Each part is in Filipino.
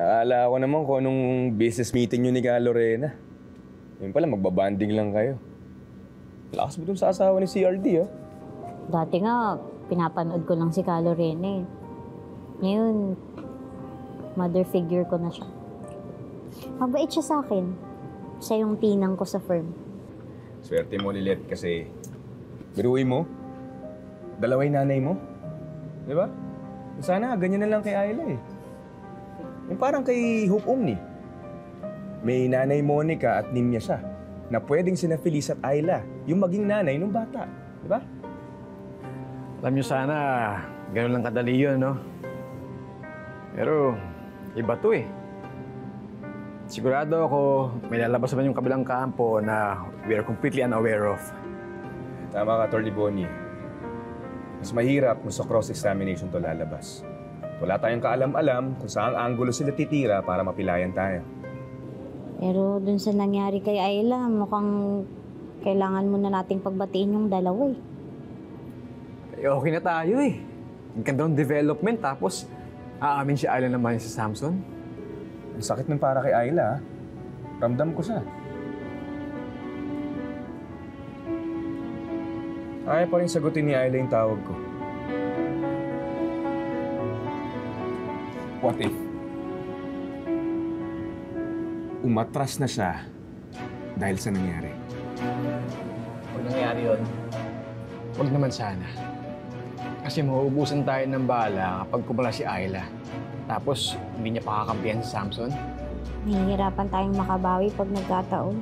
Naala ko naman kung anong business meeting nyo ni Ka Lorena. Yun pala, magbabanding lang kayo. Lakas mo dun sa asawa ni CRD, ah. Dati nga, pinapanood ko lang si Ka Lorena eh. Ngayon, mother figure ko na siya. Mabait siya sa akin. Siya yung tinang ko sa firm. Swerte mo, Lilet, kasi biruin mo, dalaway nanay mo. Di ba? Sana ganyan na lang kay Ayla eh. Yung parang kay Hope Omni. May nanay Monica at Nimya siya na pwedeng sina Feliz at Ayla yung maging nanay ng bata. Di ba? Alam niyo sana, ganun lang kadali yun, no? Pero, iba to eh. Sigurado ako, may lalabas naman yung kabilang kampo na we are completely unaware of. Tama ka, Torly Bonnie. Mas mahirap kung sa cross-examination to lalabas. Wala tayong kaalam-alam kung saang anggulo sila titira para mapilayan tayo. Pero dun sa nangyari kay Ayla, mukhang kailangan muna nating pagbatiin yung dalawa eh. Eh, okay na tayo eh. Ang ganda ng development, tapos aamin si Ayla naman si Samson. Ang sakit ng para kay Ayla, ah. Ramdam ko siya. Ayaw pa rin sagutin ni Ayla yung tawag ko. What if umatras na siya dahil sa nangyari? Pag nangyari yun, huwag naman sana. Kasi mauubusan tayo ng bala kapag kumala si Ayla. Tapos, hindi niya pakakampihan si Samson. Nahihirapan tayong makabawi pag nagkataon.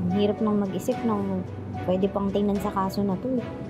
Ang hirap nang mag-isip ng pwede pang tingnan sa kaso na to eh.